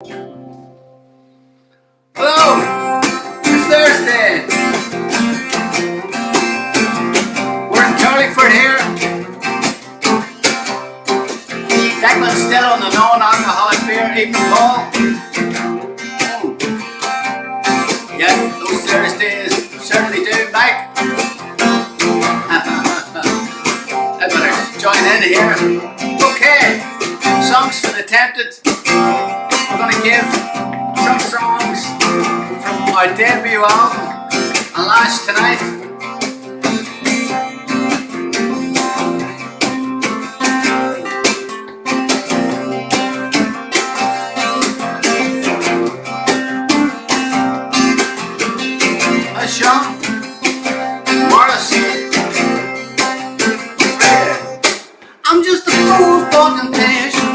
Hello! It's Thursday. We're in Carlingford here. Declan's still on the non-alcoholic beer April ball. Yeah, those Thursdays certainly do, Mike. I better join in here. Okay, songs for the tempted. We're going to give some songs from our debut album, Alas Tonight. Sean Morrissey. I'm just a fool for temptation.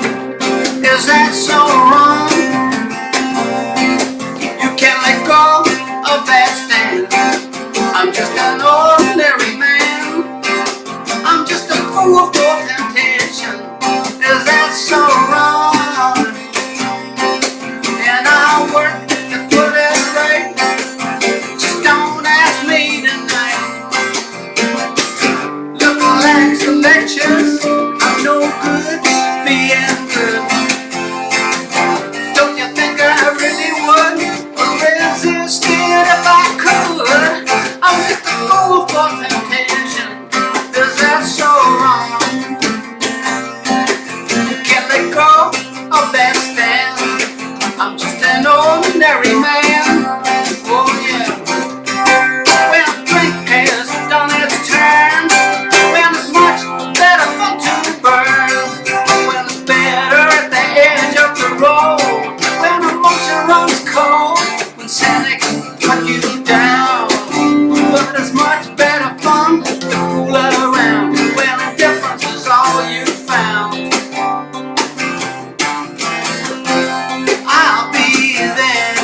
Is that so wrong? You can't let go of that stand. I'm just an ordinary man. I'm just a fool for temptation. Is that so wrong? And I work to put it right. Just don't ask me tonight. Looking like some lectures, I'm no good being good. Don't you think I really would resist it if I could? I'm just a fool for temptation. Is that so wrong? You can't let go of that stand. I'm just an ordinary man. Oh yeah. When a drink has done its turn, when it's much better fun to burn, when it's better at the edge of the road, when emotion runs cold, when cynics cut you down, but it's much better fun to fool around, when indifference is all you found. I'll be there.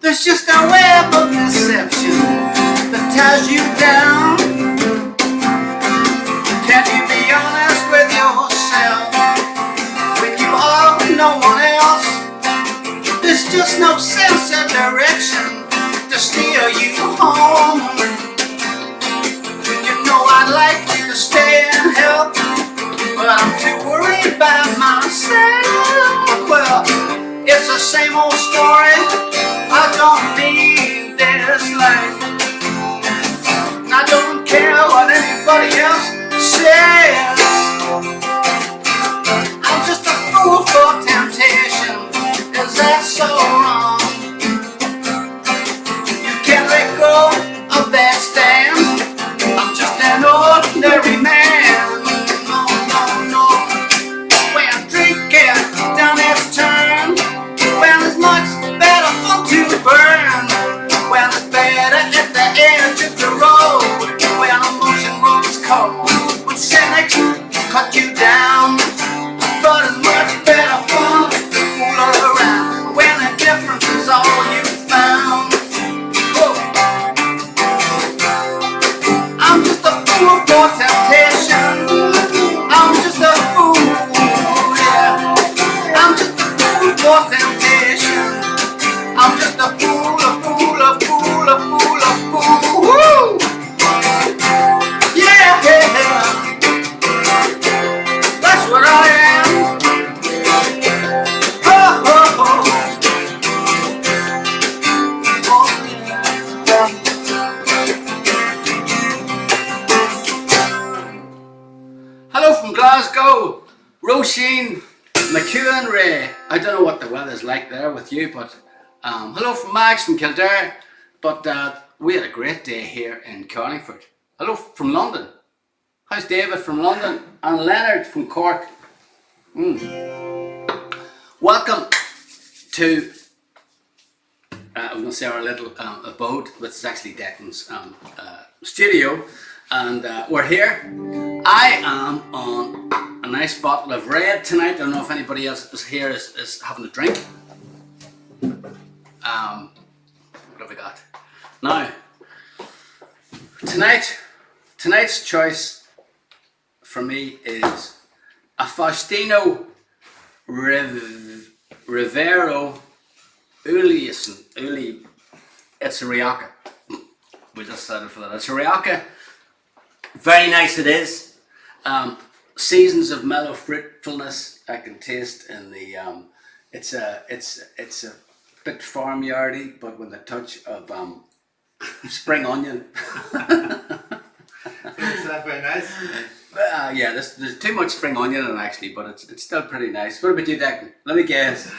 There's just a web of deception that ties you down. Can't you be honest with yourself when you are with no one else? There's just no sense of direction to steer you home. You know I'd like you to stay and help, but I'm too worried about myself. Well, it's the same old story. I don't need this life. I don't care what anybody else says. I'm just a fool for temptation. Is that so wrong? You can't let go of that stand. I'm just an ordinary man. No, no, no. When drinking down its turn, when it's much better fun to burn, when it's better at the edge of the road, when emotion runs cold, when cynics cut you down, but it's much better fun to fool around, when the difference is all you found. Oh. I'm just a fool for temptation. I'm just a fool, yeah. I'm just a fool for temptation. I'm just a fool, a fool, a fool, a fool, a fool. Woo! Yeah, that's what I am. Oh, oh, oh. Oh, yeah. Hello from Glasgow, Roisin, McEwen, Ray. I don't know what the weather's like there with you, but hello from Max from Kildare. But we had a great day here in Carlingford. Hello from London. How's David from London? And Leonard from Cork. Welcome to, I'm going to say our little abode, which is actually Declan's studio. And we're here. I am on a nice bottle of red tonight. I don't know if anybody else is here is having a drink. What have we got? Now, tonight's choice for me is a Faustino Rivero Uli. It's a Riaka. We just settled for that. It's a Riaka. Very nice it is. Seasons of mellow fruitfulness I can taste in the. It's a bit farmyardy, but with a touch of spring onion. Is that very nice? Yeah, there's too much spring onion in it actually, but it's still pretty nice. What about you, Declan? Let me guess.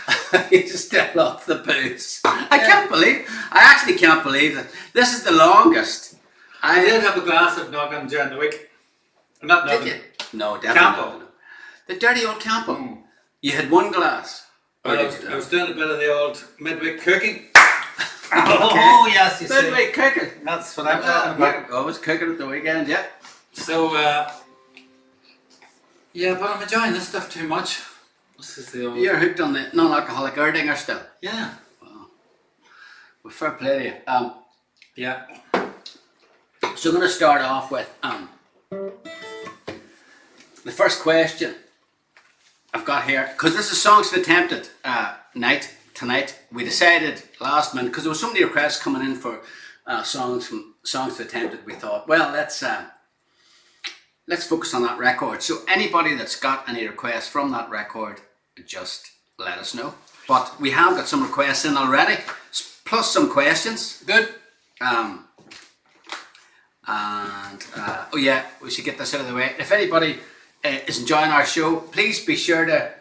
You just still off the booze. I actually can't believe that this is the longest. I did have a glass of noggin during the week. Not Did noggin. you? No, definitely Campo. not. The dirty old Campo. You had one glass. Well, I was doing a bit of the old midweek cooking. Oh yes, you see. midweek cooking. That's what I'm talking about. You're always cooking at the weekend, yeah. So, yeah, but I'm enjoying this stuff too much. This is the old... You're hooked on the non-alcoholic Erdinger still. Yeah. Wow. Well, fair play to you. Yeah. So I'm going to start off with the first question I've got here, because this is Songs for the Tempted night tonight. We decided last minute, because there was so many requests coming in for songs for the Tempted, we thought, well, let's focus on that record. So anybody that's got any requests from that record, just let us know. But we have got some requests in already, plus some questions. Good. Oh yeah, we should get this out of the way. If anybody is enjoying our show, please be sure to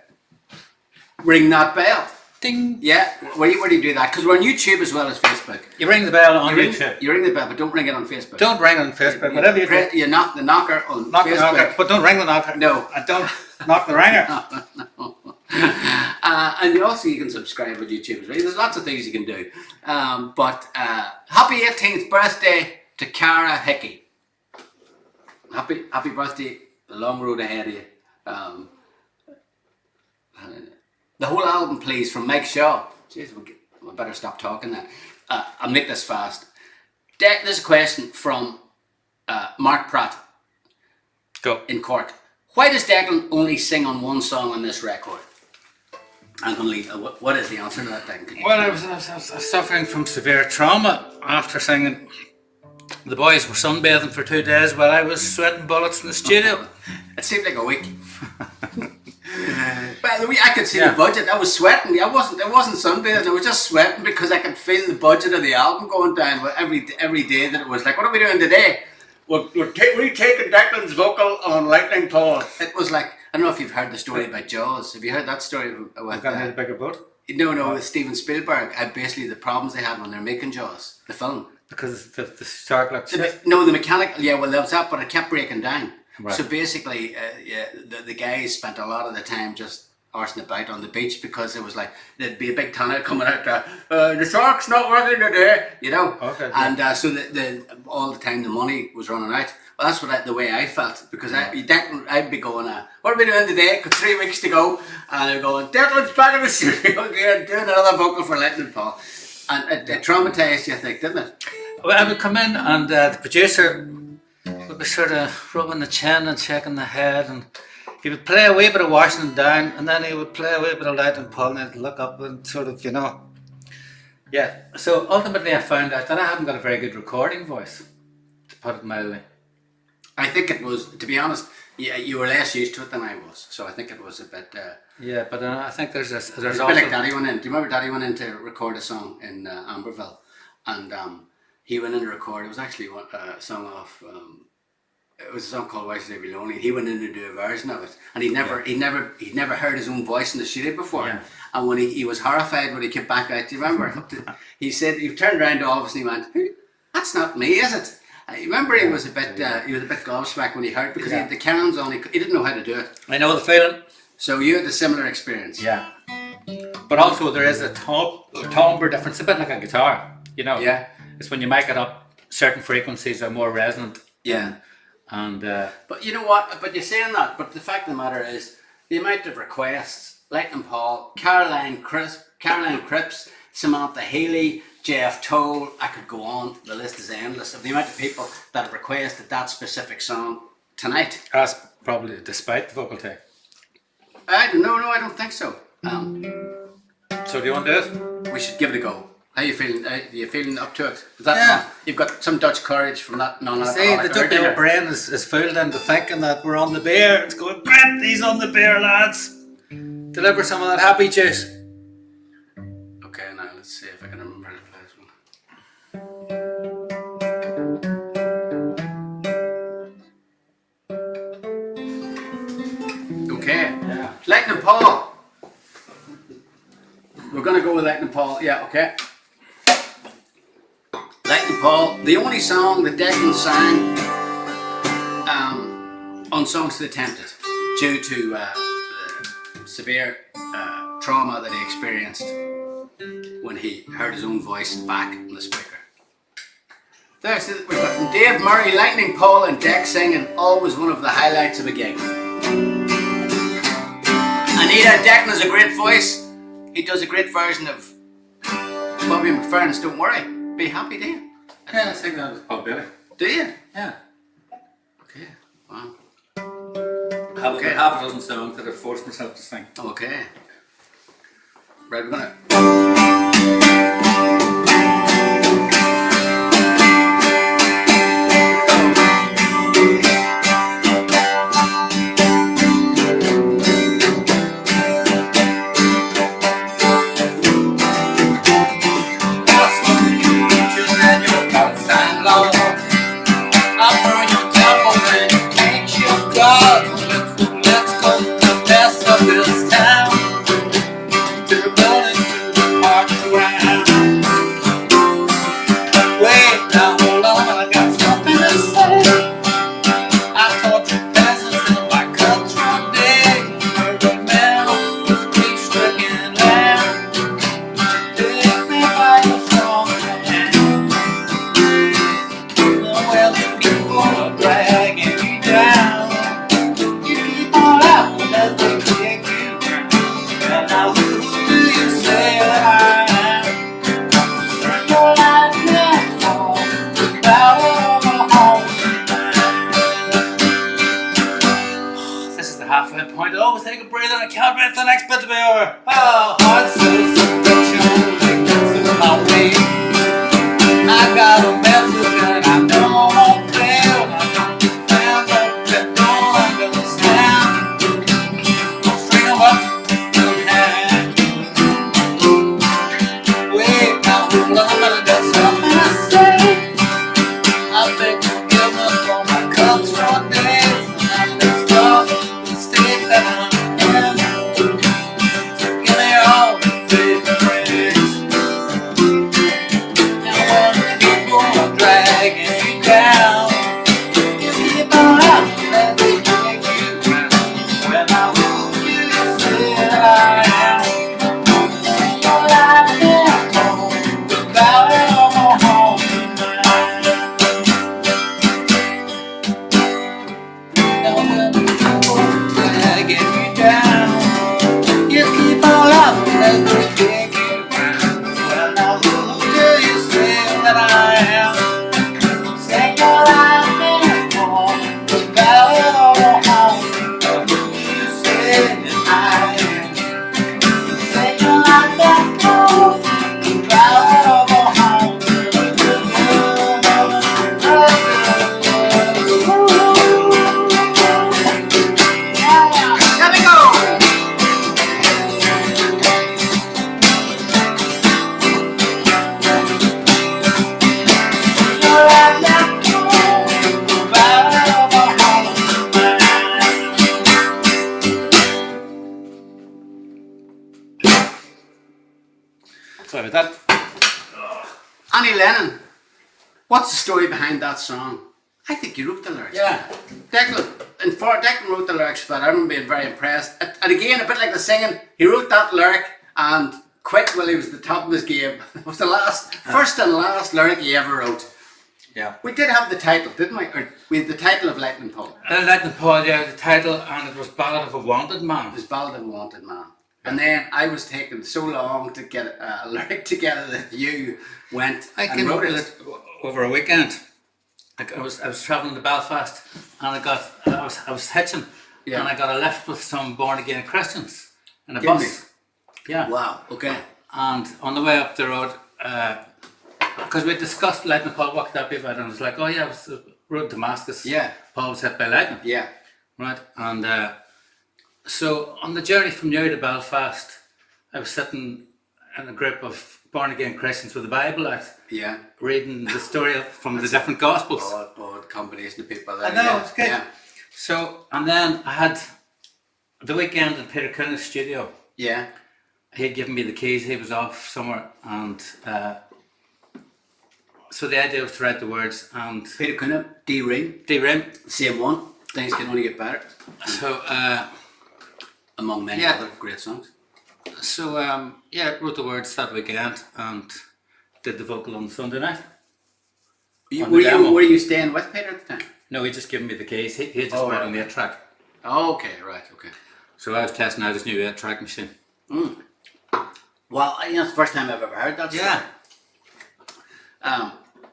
ring that bell. Ding. Yeah, where do you do that? Because we're on YouTube as well as Facebook. You ring the bell on YouTube. You ring the bell, but don't ring it on Facebook. Don't ring on Facebook. Whatever you do. You knock the knocker on Knock Facebook. the knocker, but don't ring the knocker. No. And don't knock the ringer. No. And you can subscribe with YouTube as well. There's lots of things you can do. But happy 18th birthday to Cara Hickey. Happy birthday. The long road ahead of you. The whole album, please, from Mike Shaw. Jeez, we better stop talking then. I'll make this fast. There's a question from Mark Pratt. Go. In Cork. Why does Declan only sing on one song on this record? I'm going to leave. What is the answer to that, Declan? Well, I was suffering from severe trauma after singing. The boys were sunbathing for 2 days while I was sweating bullets in the studio. It seemed like a week. But I could see the budget. I was sweating. I wasn't sunbathing. I was just sweating because I could feel the budget of the album going down every day. That it was like, what are we doing today? We're taking Declan's vocal on Lightning Paul. It was like, I don't know if you've heard the story about Jaws. Have you heard that story? With a bigger boat? No, with Steven Spielberg. Basically the problems they had when they're making Jaws, the film. Because the shark looked shit. No, the mechanical. Yeah, well, that was that, but it kept breaking down. Right. So basically, the guys spent a lot of the time just arsing about on the beach because it was like there'd be a big tunnel coming out there. The shark's not working today, you know. Okay. And so all the time the money was running out. Well, that's the way I felt because I'd be going, what are we doing today? Got 3 weeks to go, and they're going, Declan's back in the studio again, doing another vocal for Lightning Paul, and it traumatized you, I think, didn't it? Well, I would come in and the producer would be sort of rubbing the chin and shaking the head, and he would play a wee bit of Washington Down, and then he would play a wee bit of Lightning Paul, and I'd look up and sort of, Yeah, so ultimately I found out that I haven't got a very good recording voice, to put it mildly. I think it was, to be honest, you were less used to it than I was, so I think it was a bit... yeah, but I think there's it's also... a bit like Daddy went in. Do you remember Daddy went in to record a song in Amberville, and he went in to record, it was actually a song off... it was a song called Why Should I Be Lonely. He went in to do a version of it, and he'd never heard his own voice in the studio before. Yeah. And when he was horrified when he came back out. Do you remember? He said he turned around to all of us and he went, "That's not me, is it?" You remember he was a bit gobsmacked when he heard because he had the cans on. He didn't know how to do it. I know the feeling. So you had a similar experience. Yeah. But also there is a timbre difference, a bit like a guitar. Yeah. It's when you make it up, certain frequencies are more resonant. Yeah. And but you know what? But you're saying that. But the fact of the matter is, the amount of requests: Lightning Paul, Caroline Cripps, Samantha Healy, Jeff Toll. I could go on. The list is endless of the amount of people that have requested that specific song tonight. That's probably despite the vocal take. No, I don't think so. So do you want to do it? We should give it a go. How you feeling? Are you feeling up to it? Is that Yeah. You've got some Dutch courage from that See, non-alcoholic the dinner. brain is fooled into thinking that we're on the beer. It's going, Brent, he's on the beer, lads. Deliver some of that happy juice. Okay, now let's see if I can remember how to play this one. Okay. Yeah. Lightning Paul. We're gonna go with Lightning Paul. Yeah, okay. Lightning Paul, the only song that Declan sang on Songs to the Tempted due to the severe trauma that he experienced when he heard his own voice back on the speaker. There's we've got from Dave Murray, Lightning Paul and Deck singing, always one of the highlights of a gig. Anita, Declan has a great voice. He does a great version of Bobby McFerrin's Don't Worry. Be happy, do you? Yeah, I think that was Paul Bailey. Do you? Yeah. Okay. Wow. Okay. Half a dozen songs that I've forced myself to sing. Okay. Right, we're gonna. Sorry about that. Annie Lennon. What's the story behind that song? I think you wrote the lyrics. Yeah. Declan wrote the lyrics for that. I remember being very impressed. And again, a bit like the singing, he wrote that lyric and quit while he was at the top of his game. It was the first and last lyric he ever wrote. Yeah. We did have the title, didn't we? Or we had the title of Lightning Paul. Lightning Paul, yeah, the title, and it was Ballad of a Wanted Man. It was Ballad of a Wanted Man. And then I was taking so long to get a lyric together that you went and wrote it over a weekend. I was travelling to Belfast, and I was hitching. and I got a lift with some born-again Christians in a Give bus. Yeah. Wow, okay. And on the way up the road, because we discussed lightning, Paul, what could that be about? And I was like, oh yeah, it was the road to Damascus. Yeah. Paul was hit by lightning. Yeah. Right. And so on the journey from Newry to Belfast, I was sitting in a group of born-again Christians with the Bible out, Yeah. reading the story from the different Gospels. Odd combination of people there. I know, yeah. it's good. Yeah. So, and then I had the weekend in Peter Coon's studio. Yeah. He had given me the keys, he was off somewhere, and so the idea was to write the words and Peter Coon, D-Ring, D-Rim. same one. Things can only get better. So, Among many Yeah. other great songs. so yeah, wrote the words that weekend and did the vocal on Sunday night. On the demo. Were you staying with Peter at the time? No, he just given me the keys, he just Oh, went right. on the 8-track. Oh, okay, right, okay. So I was testing out his new 8-track machine. Well, it's the first time I've ever heard that story.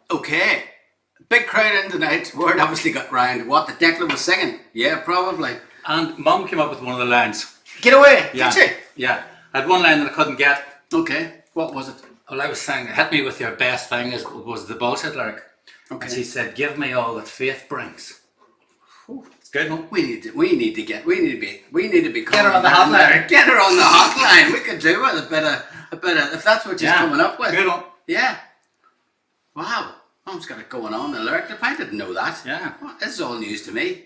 Okay. Big crowd in tonight. Word obviously got round. What, the Declan was singing? Yeah, probably. And Mum came up with one of the lines. Get away, Yeah. did Yeah. I had one line that I couldn't get. you? Okay. What was it? Well, I was saying, hit me with your best thing was the bullshit lyric. Okay. And she said, give me all that faith brings. It's good, no? We need to be Get her calling on the down hotline. there. Get her on the hotline. We could do with a bit of if that's what she's coming up with. Good one. Yeah. Wow. Mom's got it going on. The lyric. I didn't know that. Yeah. Well, this is all news to me.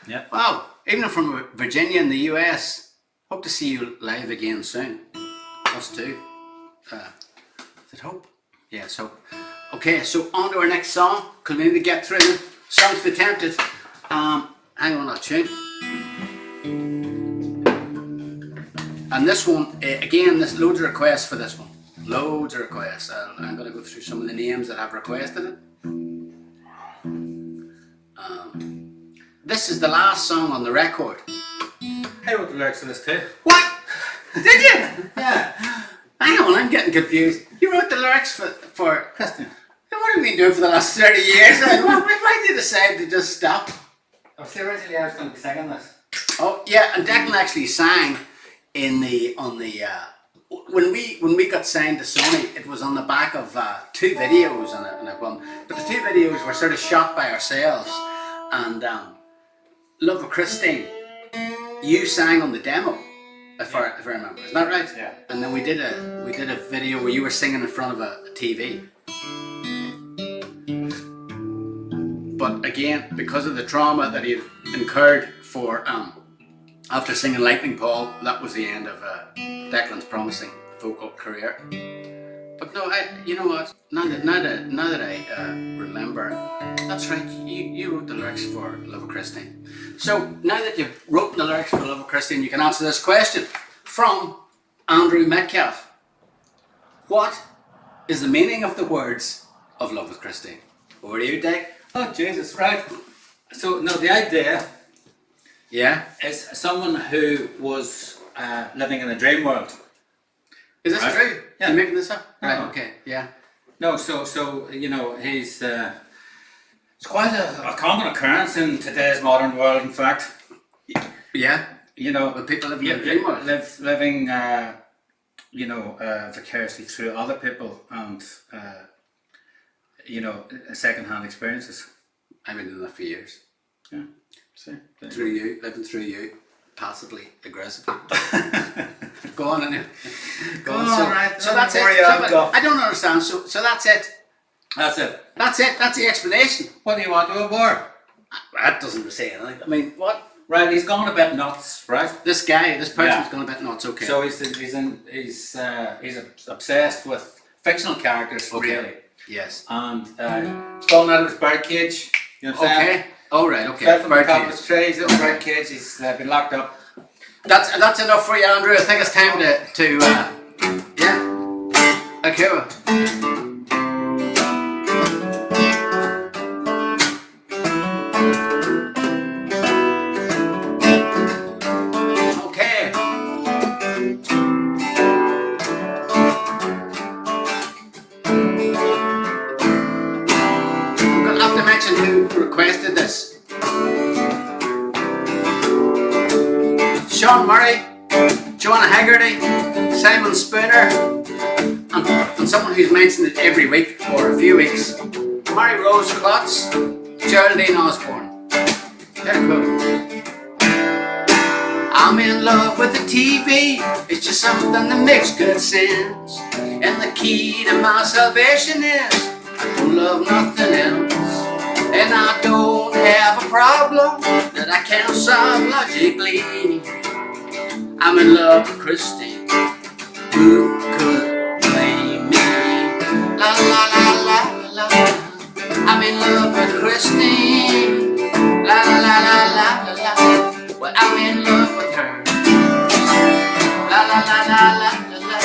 Yeah. Wow. Even from Virginia in the US. Hope to see you live again soon. Us too. Is it hope? Yes, hope. Okay, so on to our next song. Could we maybe get through them? Songs for Tempted. Hang on, I'll tune. And this one, again, there's loads of requests for this one. Loads of requests. I'm going to go through some of the names that have requested it. This is the last song on the record. I wrote the lyrics to this too. What? Did you? Yeah. Hang on, I'm getting confused. You wrote the lyrics for Christian. what have we been doing for the last 30 years? Why did you decide to just stop? Oh, see, originally I was going to be singing this. Oh yeah, and Declan actually sang when we got signed to Sony. It was on the back of 2 videos and a one, but the 2 videos were sort of shot by ourselves. And Love of Christine, you sang on the demo, if I remember. Isn't that right? Yeah. And then we did a video where you were singing in front of a TV. But again, because of the trauma that he incurred for after singing Lightning Paul, that was the end of Declan's promising vocal career. But no, you know what? Now that I remember, that's right. You wrote the lyrics for Love of Christine. So now that you've wrote the lyrics for Love of Christine, you can answer this question from Andrew Metcalf. What is the meaning of the words of Love with Christine? Over to you, Dick. Oh, Jesus, right. So, no, the idea Yeah. is someone who was living in a dream world. Is this Right. true? Yeah. You making this up? Right. No. Okay. Yeah. No, so you know, it's quite a common occurrence in today's modern world, in fact. Yeah. You know, When people live in a dream world. living, vicariously through other people and, second-hand experiences. I've been doing that for years. Yeah, see. Living through you, passively aggressively. Go on, anyway. Go on. Oh, So, right, so that's don't worry, it. I'll So, go. I don't understand. So that's it. That's it. That's it. That's the explanation. What do you want to war? That doesn't say anything. I mean, what? Right, he's gone a bit nuts, right? This person's Yeah. going to bet nuts. Okay. So he's obsessed with fictional characters, Okay. really, yes. and he's fallen out of his birdcage. You know what I'm saying? Okay. All right. Okay. Fell from the top of Birdcage. his tree, he's in a birdcage. He's been locked up. That's enough for you, Andrew. I think it's time to yeah. Okay. Okay. I'm gonna have to mention who requested this. Sean Murray, Joanna Haggerty, Simon Spooner, and someone who's mentioned it every week for a few weeks, Mary Rose Klotz, Jolene Osborne. Very cool. I'm in love with the TV, it's just something that makes good sense. And the key to my salvation is I don't love nothing else. And I don't have a problem that I can't solve logically. I'm in love with Christy. Who could blame me? La la la la la la. I'm in love with Christy. La la la la la la la. Well, I'm in love with her. La la la la la la la.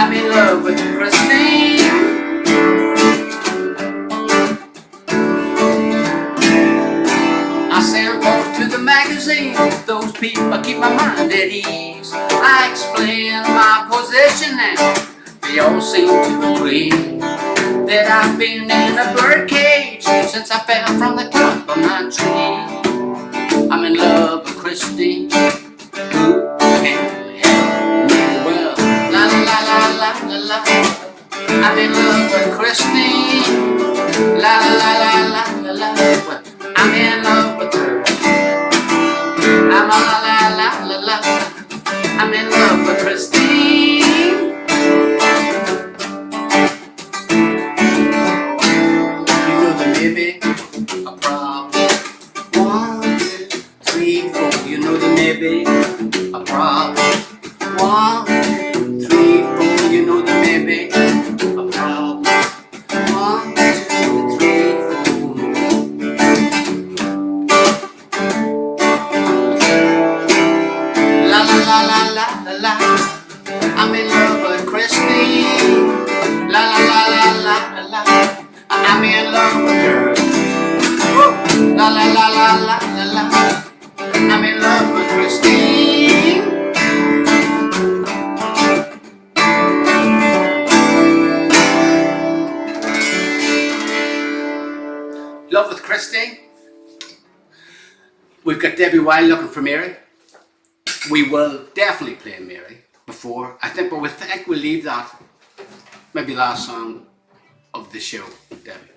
I'm in love with Christine. I send post to the magazine. Those people keep my mind at ease. I explain my position and they all seem to agree that I've been in a birdcage since I fell from the top of my tree. I'm in love with Christine. Who can help me? Well, la la la la la la la. I'm in love with Christine. La la la la la la la. Well, I'm in love with her. I'm la la la la la. I'm in love with Christine. You know there may be a problem. 1, 2, 3, 4. You know there may be a problem. 1, 2, 3, 4. You know there may be a problem. 1, 2, 3, 4. La la la la la la la. I'm in love with Christine. La la la la la la la. I'm in love with her. Woo. La la la la la la la. I'm in love with Christine. Love with Christine. We've got Debbie Wilde looking for Mary. We will definitely play Mary before, I think, but we think we'll leave that maybe last song of the show, Debbie.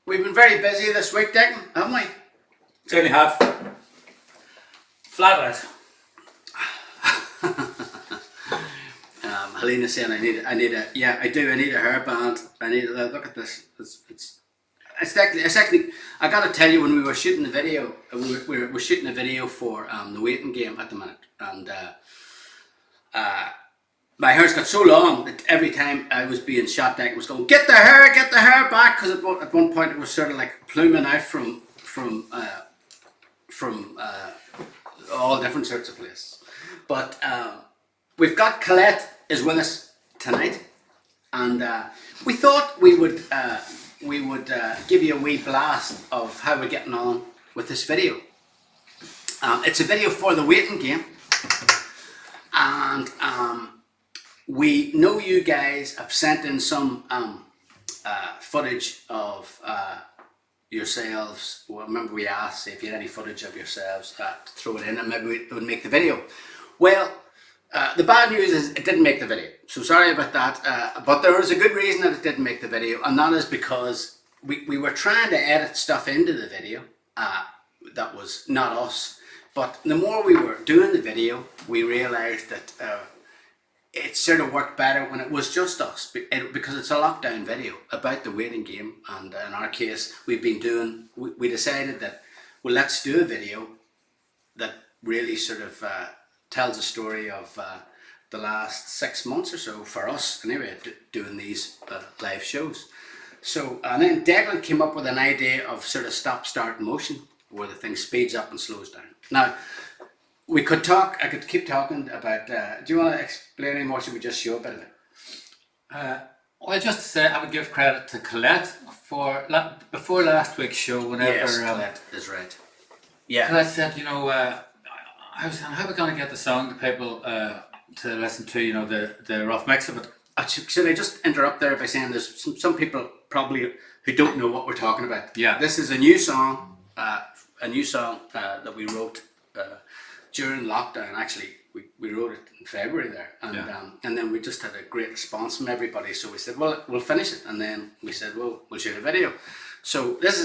We've been very busy this week, Declan, haven't we? Certainly have. Flat out. Helena's saying I need a I need a hairband. I need a look at this. It's actually I gotta tell you, when we were shooting the video, we're shooting a video for the waiting game at the minute, and my hair's got so long that every time I was being shot, Declan was going, get the hair back, because at one point it was sort of like pluming out from all different sorts of places. But we've got Colette is with us tonight, and we thought we would give you a wee blast of how we're getting on with this video. It's a video for the waiting game, and we know you guys have sent in some footage of yourselves. Well, remember we asked if you had any footage of yourselves to throw it in, and maybe it would make the video. Well, the bad news is it didn't make the video, so sorry about that, but there was a good reason that it didn't make the video, and that is because we were trying to edit stuff into the video that was not us, but the more we were doing the video, we realised that it sort of worked better when it was just us, because it's a lockdown video about the waiting game, and in our case we decided that, well, let's do a video that really sort of tells a story of the last 6 months or so for us anyway, doing these live shows. So, and then Declan came up with an idea of sort of stop start motion, where the thing speeds up and slows down. Now I could keep talking about, do you want to explain any more? Should we just show a bit of it? Well, just to say, I would give credit to Colette for before last week's show, whenever Yes, Colette is right. Yeah. Colette said, I was saying, how are we going to get the song to people to listen to, the rough mix of it? Should I just interrupt there by saying there's some people probably who don't know what we're talking about. Yeah. This is a new song that we wrote during lockdown. Actually, we wrote it in February there, and then we just had a great response from everybody. So we said, well, we'll finish it, and then we said, well, we'll shoot a video. So this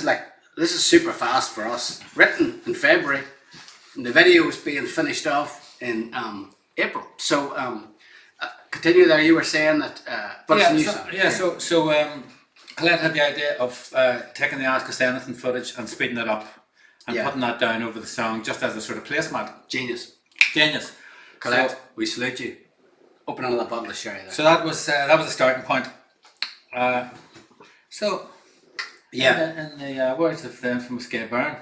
is super fast for us. Written in February, and the video is being finished off in April. So continue there. You were saying that, but it's a new song. So Colette had the idea of taking the Ask Us Anything footage and speeding it up and putting that down over the song just as a sort of placemat. Genius. Colette, So, we salute you. Open another bottle of sherry there. So that was the starting point. In the words of the infamous Gay Byrne.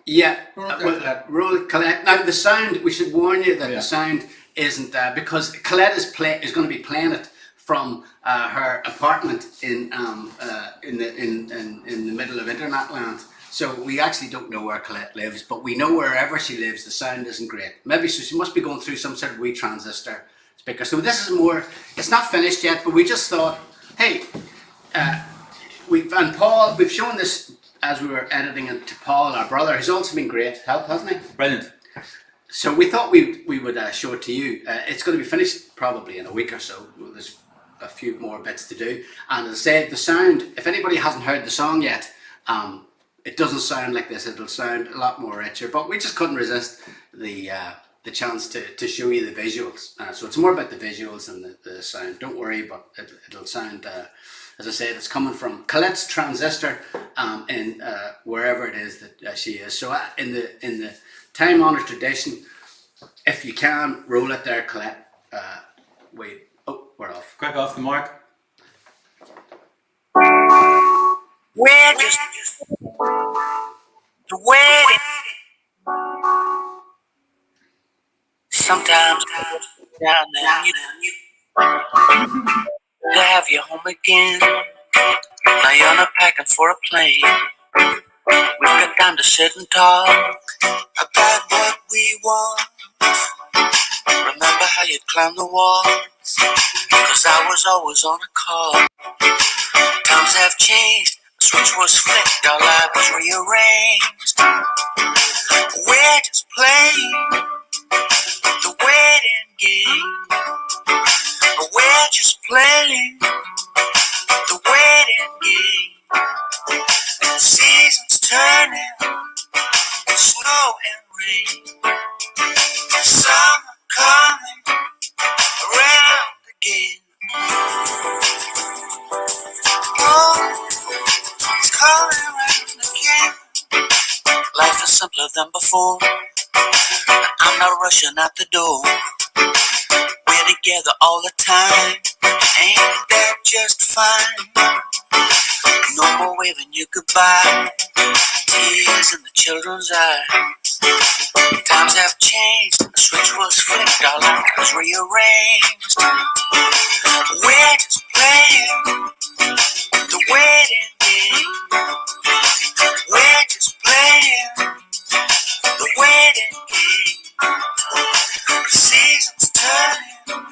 Yeah, roll Colette. Now the sound, we should warn you that the sound isn't because Colette is going to be playing it from her apartment in the middle of internet land. So we actually don't know where Colette lives, but we know wherever she lives, the sound isn't great. Maybe so she must be going through some sort of wee transistor speaker. So this is more. It's not finished yet, but we just thought, hey, we've shown this as we were editing it to Paul, our brother, who's also been great help, hasn't he? Brilliant. So we thought we would show it to you. It's going to be finished probably in a week or so. There's a few more bits to do. And as I said, the sound, if anybody hasn't heard the song yet, it doesn't sound like this. It'll sound a lot more richer. But we just couldn't resist the chance to show you the visuals. So it's more about the visuals than the sound. Don't worry, but it'll sound... as I said, it's coming from Colette's transistor in wherever it is that she is. So in the time-honoured tradition, if you can, roll it there, Colette. Wait. Oh, we're off. Quick off the mark. We're just the wedding. Sometimes down there you to have you home again. Now you're not packing for a plane. We've got time to sit and talk about what we want. Remember how you climbed the wall? 'Cause I was always on a call. Times have changed, the switch was flipped, our life was rearranged. We're just playing the wedding game. We're just playing the wedding game. Seasons turning, snow and rain. Summer coming around again. Oh, it's coming around again. Life is simpler than before. I'm not rushing out the door. We're together all the time. Ain't that just fine? No more waving you goodbye. Tears in the children's eyes. Times have changed. The switch was flipped. Our life was rearranged. We're just playing the wedding game. We're just playing the wedding game. Seasons turning,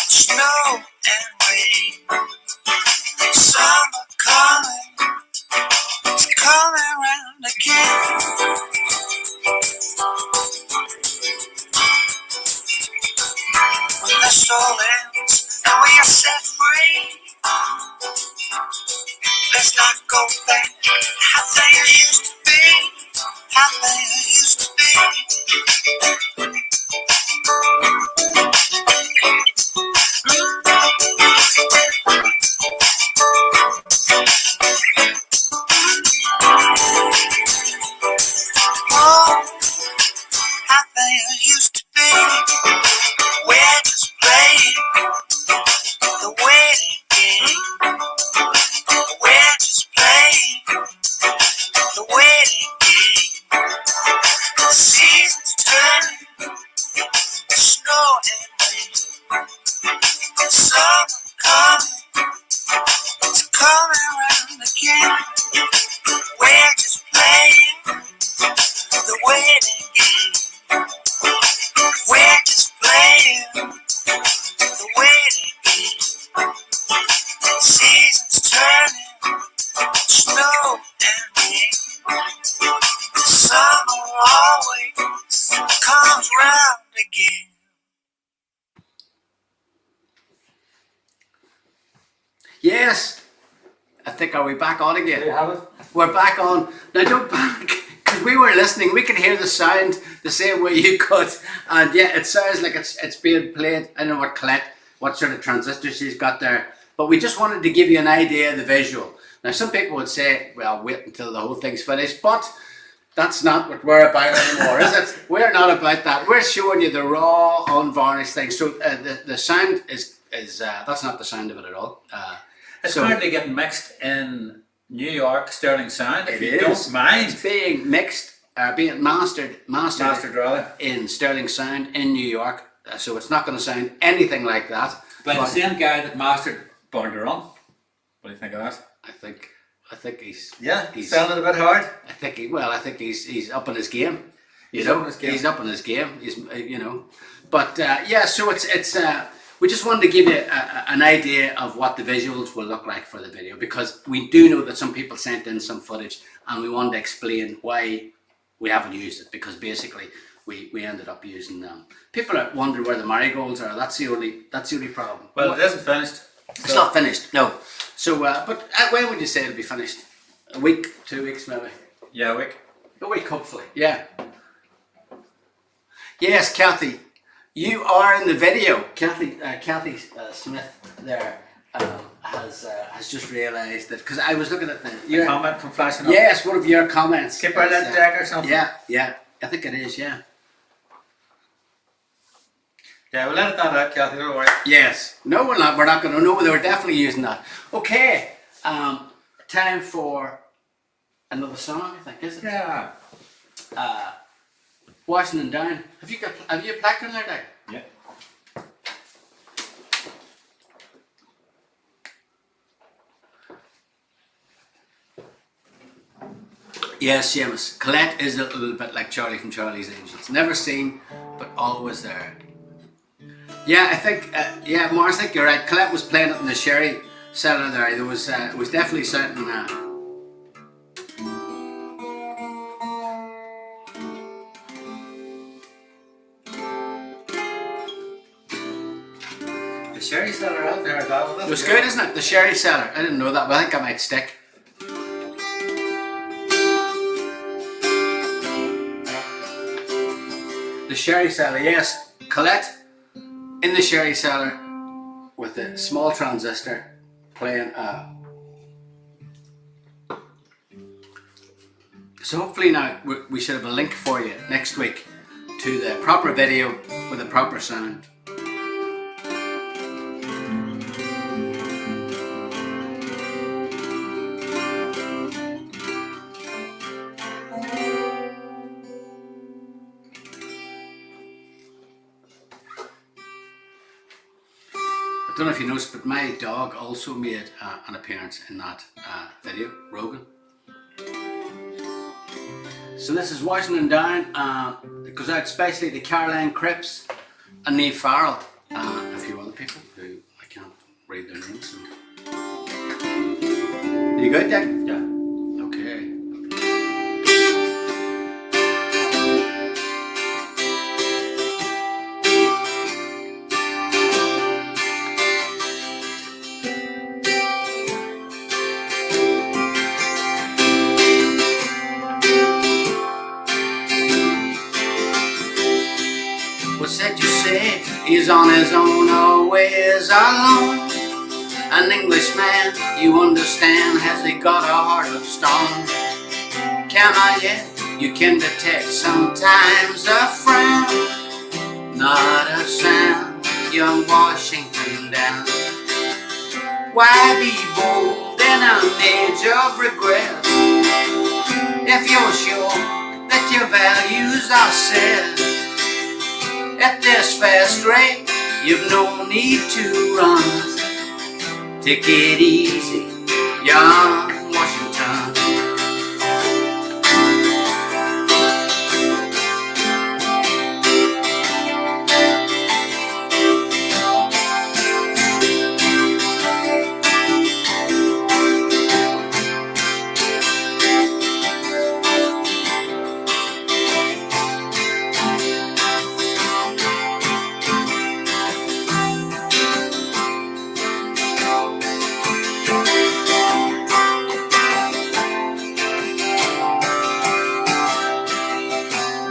snow and rain. Summer coming, it's coming round again. When the soul ends and we are set free, let's not go back how things used to be. How things used to be. Oh, how things used to be. We're just playing the wedding game. We're just playing the wedding game. Seasons turning, Yes, I think, are we back on again? Do you have it? We're back on. Now don't panic, because we were listening. We could hear the sound the same way you could. And yeah, it sounds like it's being played. I don't know what sort of transistor she's got there. But we just wanted to give you an idea of the visual. Now some people would say, well, wait until the whole thing's finished. But that's not what we're about anymore, is it? We're not about that. We're showing you the raw, unvarnished thing. So the sound is that's not the sound of it at all. It's so currently getting mixed in New York, Sterling Sound. If it you is. don't mind. It's being mixed, being mastered Rather. in Sterling Sound in New York. So it's not going to sound anything like that. By the same guy that mastered Born to Run. What do you think of that? I think he's He's sounding a bit hard. I think he's up in his game. He's up in his game. He's up in his game. He's but yeah. So it's we just wanted to give you an idea of what the visuals will look like for the video, because we do know that some people sent in some footage and we wanted to explain why we haven't used it, because basically we ended up using them. People are wondering where the marigolds are. That's the only problem. Well, it isn't finished. It's not finished, no. So, but when would you say it'll be finished? A week, 2 weeks, maybe? Yeah, a week. A week, hopefully. Yeah. Yes, Kathy, you are in the video. Kathy Smith there has just realised that, because I was looking at Your comment from flashing up. yes, one of your comments. Skip our left deck or something. Yeah. I think it is. Yeah. Yeah, we'll edit that out, Kathy. Don't worry. Yes. No, we're not. We're not going to. No, they were definitely using that. Okay. Time for another song, I think, is it? Yeah. Washington Down. Have you a placard there, Doug? Yeah. Yes, Seamus. Colette is a little bit like Charlie from Charlie's Angels. Never seen, but always there. Yeah, I think, Mars, I think you're right. Colette was playing it in the sherry cellar there. There was, it was definitely something. The sherry cellar out there, that It was good, isn't it? The sherry cellar. I didn't know that, but I think I might stick. The sherry cellar, yes. Colette in the sherry cellar with a small transistor playing. So hopefully now we should have a link for you next week to the proper video with the proper sound. I don't know if you noticed, but my dog also made an appearance in that video, Rogan. So this is Washington Down. It goes out especially to Caroline Cripps and Niamh Farrell, and a few other people who I can't read their names. So. Are you good, Dick? Yeah. Okay. What's that you say? He's on his own, always alone. An Englishman, you understand, has he got a heart of stone? Can I yet? You can detect sometimes a frown. Not a sound, young Washington Down. Why be bold in an age of regret? If you're sure that your values are set at this fast rate, you've no need to run. Take it easy, young Washington.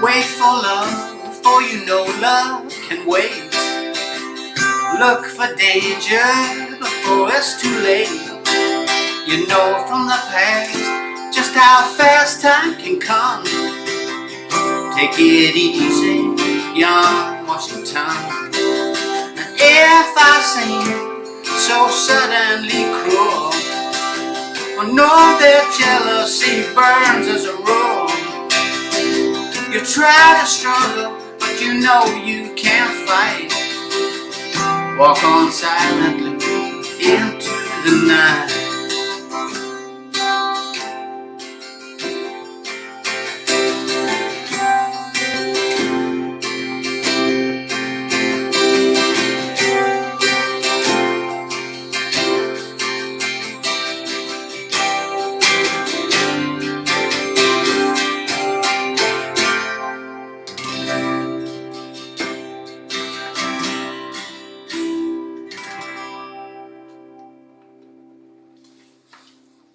Wait for love, for you know love can wait. Look for danger before it's too late. You know from the past just how fast time can come. Take it easy, young Washington. And if I seem so suddenly cruel, well, know that jealousy burns as a rule. You try to struggle, but you know you can't fight. Walk on silently into the night.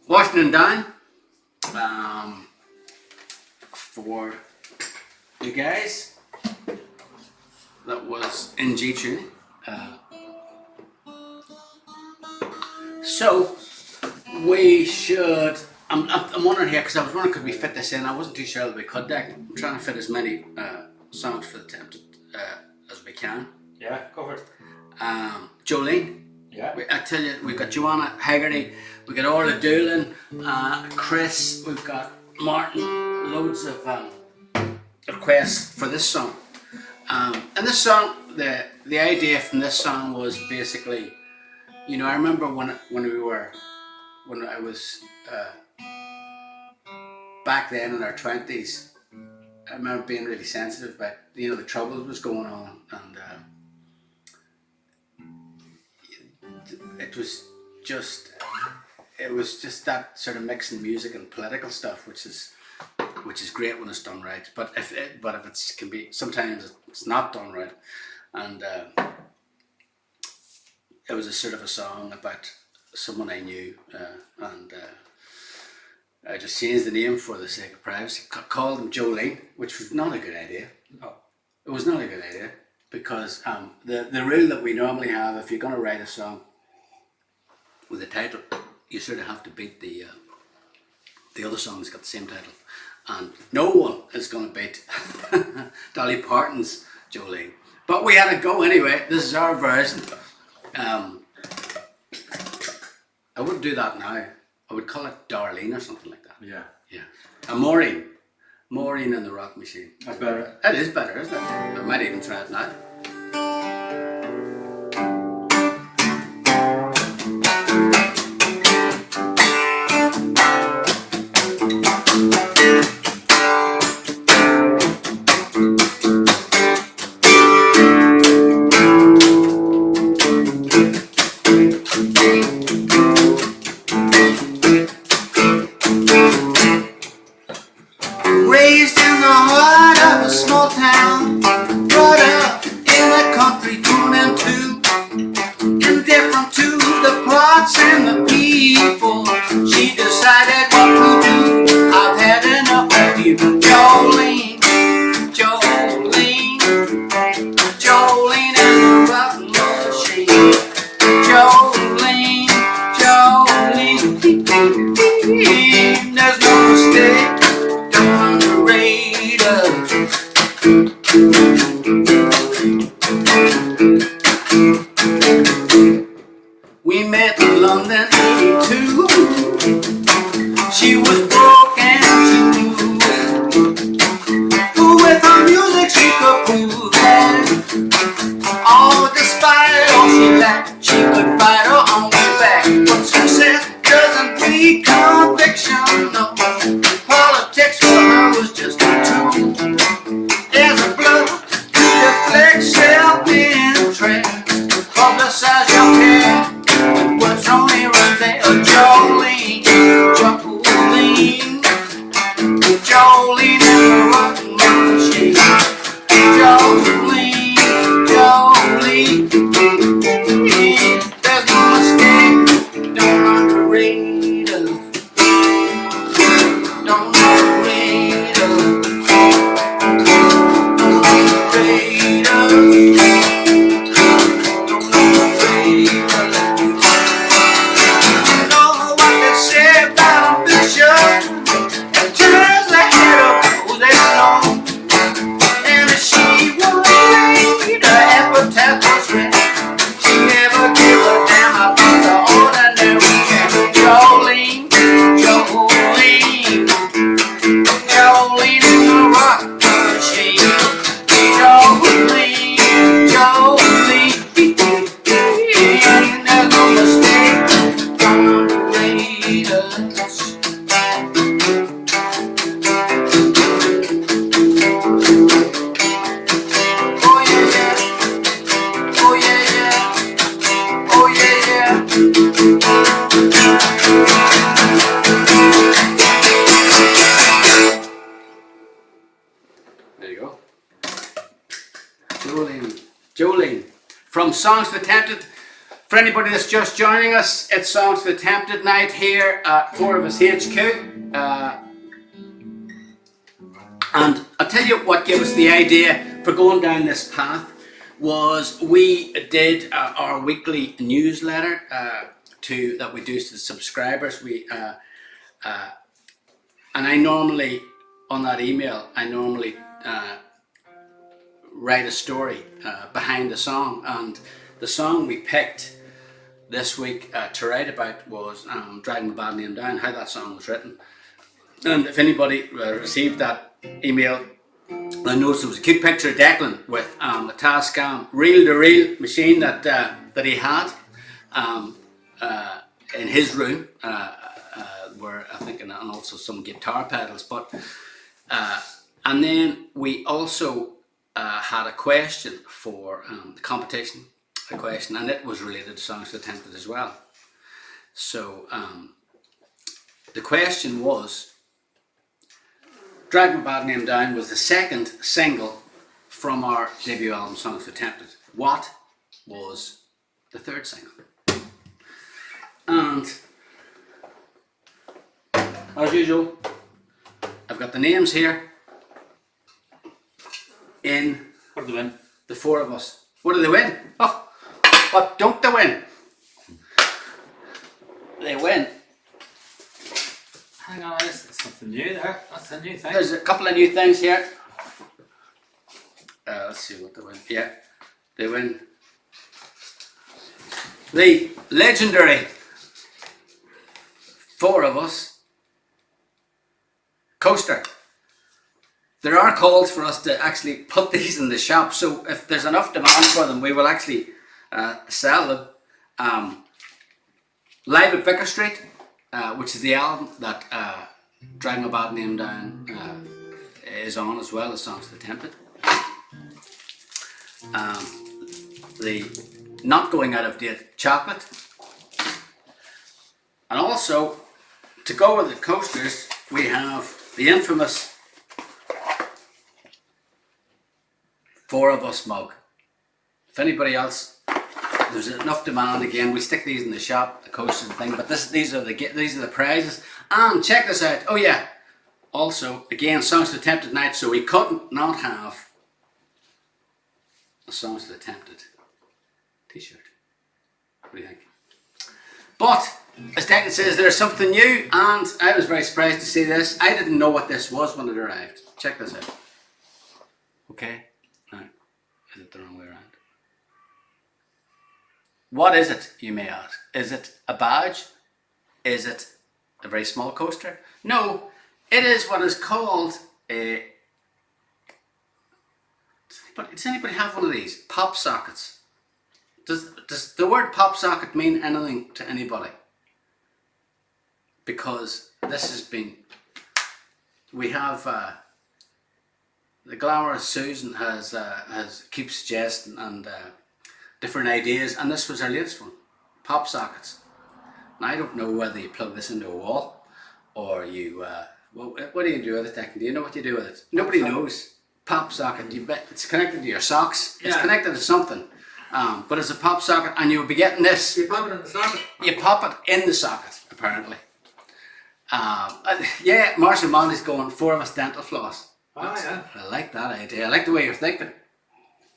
Washington down for you guys. That was in G tuning. So we should. I'm wondering here because I was wondering could we fit this in. I wasn't too sure that we could. I'm trying to fit as many songs for the temp as we can. Yeah, go for it. Jolene. Yeah. I tell you, we've got Joanna Haggerty, we've got Orla Doolin, Chris, we've got Martin, loads of requests for this song. And this song, the idea from this song was basically, you know, I remember when I was back then in our 20s, I remember being really sensitive about, you know, the trouble that was going on, and it was just that sort of mixing music and political stuff, which is great when it's done right. But if it can be, sometimes it's not done right. And it was a sort of a song about someone I knew, and I just changed the name for the sake of privacy. Called him Jolene, which was not a good idea. No, it was not a good idea because the rule that we normally have, if you're going to write a song with a title, you sort of have to beat the other song that's got the same title, and no one is going to beat Dolly Parton's Jolene. But we had to go anyway. This is our version. I wouldn't do that now. I would call it Darlene or something like that. Yeah. Yeah. Maureen and the Rock Machine. That's better. It is better, isn't it? I might even try it now. Raised in the heart of a small town, brought up in the country, torn in two, indifferent to the plots and the people. She decided what to do. I've had enough of you, Jolene, Jolene, Jolene and the rock machine, Jolene, Jolene. There's no mistake. We met in London '82. She was broke and she knew with her music she could prove that, oh, despite all she lacked, she could fight her own way back. But success doesn't breed conviction, no. Politics for her was just a tool. There's a blood to deflect self-interest, publicize your care with what's only right there. Jolene, Jolene, Jolene and the rock machine, Jolene. Jolene. From Songs for the Tempted. For anybody that's just joining us, it's Songs for the Tempted night here at 4 of Us HQ. And I'll tell you what gave us the idea for going down this path was we did our weekly newsletter that we do to the subscribers. And I normally, on that email, write a story behind the song, and the song we picked this week to write about was Dragging My Bad Name Down, how that song was written. And if anybody received that email, I noticed there was a cute picture of Declan with a Tascam reel-to-reel machine that he had in his room, where I think, and also some guitar pedals. But and then we also had a question for the competition, and it was related to Songs for the Tempted as well. So the question was, Drag My Bad Name Down was the second single from our debut album, Songs for the Tempted. What was the third single? And as usual, I've got the names here in What did they win? the 4 of us. What did they win? Oh, what don't they win? They win. Hang on, that's something new there. That's a new thing. There's a couple of new things here. Let's see what they win. Yeah, they win the legendary 4 of Us coaster. There are calls for us to actually put these in the shop, so if there's enough demand for them, we will actually sell them. Live at Vicar Street, which is the album that Drag My Bad Name Down is on, as well as Songs for the Tempted. The Not Going Out of Date chocolate. And also, to go with the coasters, we have the infamous 4 of Us mug. If anybody else, there's enough demand again, we stick these in the shop, the coasters and thing. But these are the prizes. And check this out. Oh yeah. Also, again, Songs for the Tempted night, so we couldn't not have a Songs for the Tempted t-shirt. What do you think? But as Declan says, there's something new, and I was very surprised to see this. I didn't know what this was when it arrived. Check this out. Okay. Now, is it the wrong way around? What is it, you may ask? Is it a badge? Is it a very small coaster? No, it is what is called a... Does anybody have one of these? Pop sockets. Does the word pop socket mean anything to anybody? Because this has been... We have... the glamorous Susan has keeps suggesting and different ideas, and this was our latest one, pop sockets. Now I don't know whether you plug this into a wall or you what do you do with it, Declan? Do you know what you do with it? Nobody knows. Pop socket. You bet it's connected to your socks. It's connected to something, but it's a pop socket, and you'll be getting this. You pop it in the socket. You pop it in the socket, apparently. Yeah, Marshall Monty's going 4 of Us dental floss. Oh, yeah. I like that idea. I like the way you're thinking.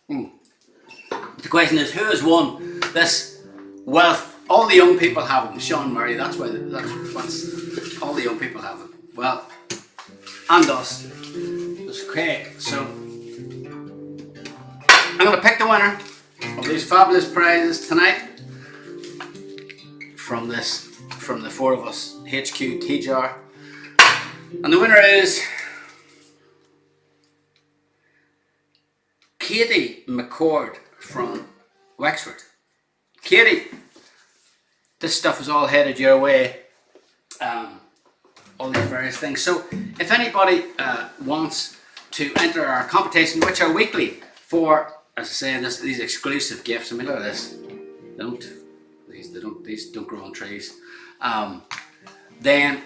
The question is, who has won this wealth? All the young people have them. Sean Murray, that's what's all the young people have them. Well, and us. Okay, so I'm going to pick the winner of these fabulous prizes tonight from the 4 of Us HQ T-Jar. And the winner is Katie McCord from Wexford. Katie, this stuff is all headed your way. All these various things. So if anybody wants to enter our competition, which are weekly, for, as I say, these exclusive gifts. I mean, look at this. These don't grow on trees. Then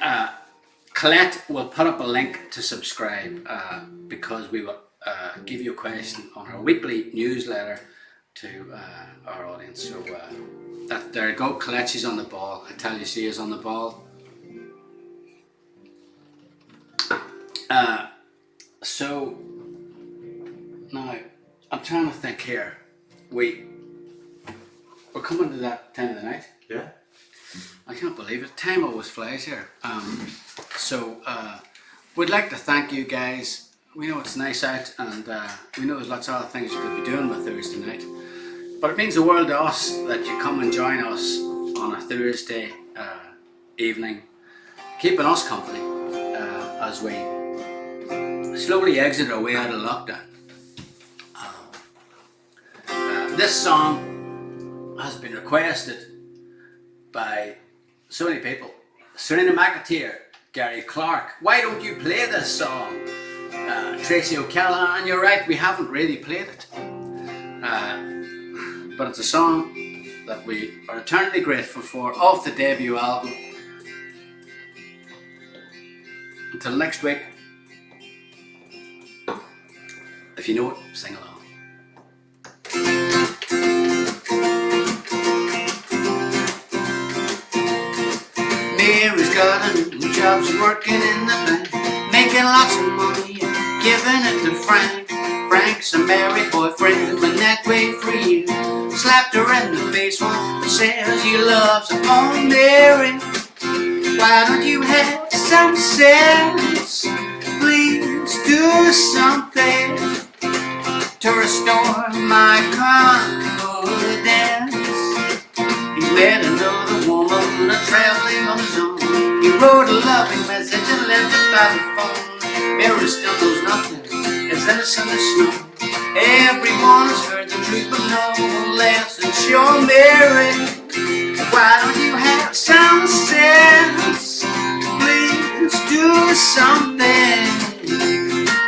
Colette will put up a link to subscribe because we will give you a question on our weekly newsletter to our audience. So that there you go, Kalechi's on the ball. I tell you, she is on the ball. So now I'm trying to think here. We're coming to that time of the night. Yeah. I can't believe it. Time always flies here. So we'd like to thank you guys. We know it's nice out, and we know there's lots of other things you could be doing with Thursday night. But it means the world to us that you come and join us on a Thursday evening, keeping us company as we slowly exit our way out of lockdown. This song has been requested by so many people. Serena McAteer, Gary Clark, why don't you play this song? Tracy O'Callaghan, you're right, we haven't really played it. But it's a song that we are eternally grateful for, off the debut album. Until next week, if you know it, sing along. Mary's got a new job, she's working in the bank, making lots of money, giving it to Frank. Frank's a married boyfriend, been that way for years. Slapped her in the face once, says he loves her. Oh Mary, why don't you have some sense? Please do something to restore my confidence. He met another woman, traveling on his own. He wrote a loving message and left it by the phone. Mary still knows nothing, as innocent as snow. Everyone has heard the truth, but no one laughs at your Mary. Why don't you have some sense? Please do something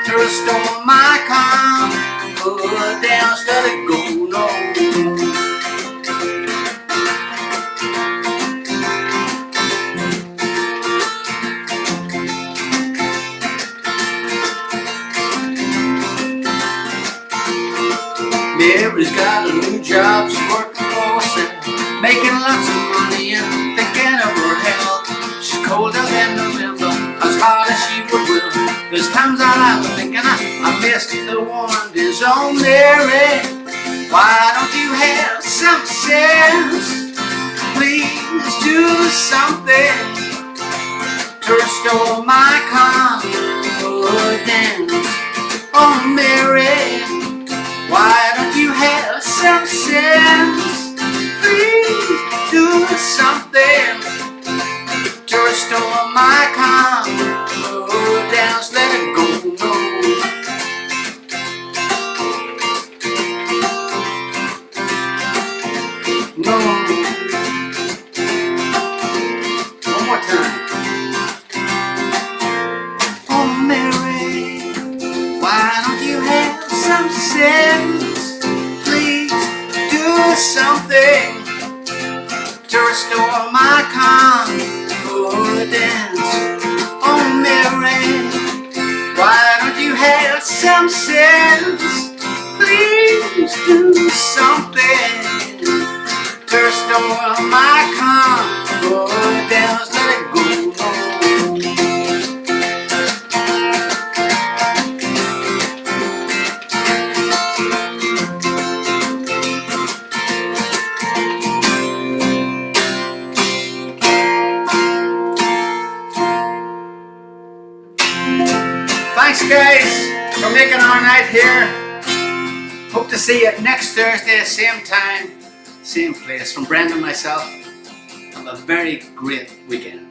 to restore my confidence. Let it go, no. Mary's got a new job, she's working for herself, making lots of money and thinking of her health. She's colder than November, as hard as she would will. There's times I was thinking I missed the wonders. Oh Mary, why don't you have some sense? Please do something to restore my confidence. Oh Mary, why don't you have some sense? Please do something to restore my confidence. Let it go, no. No. One more time. Oh Mary, why don't you have some sense? Please do something to restore my confidence. Oh Mary, why don't you have some sense? Please do something to restore my confidence. Let it go. Thanks guys for making our night here. Hope to see you next Thursday, same time, same place. From Brendan and myself, have a very great weekend.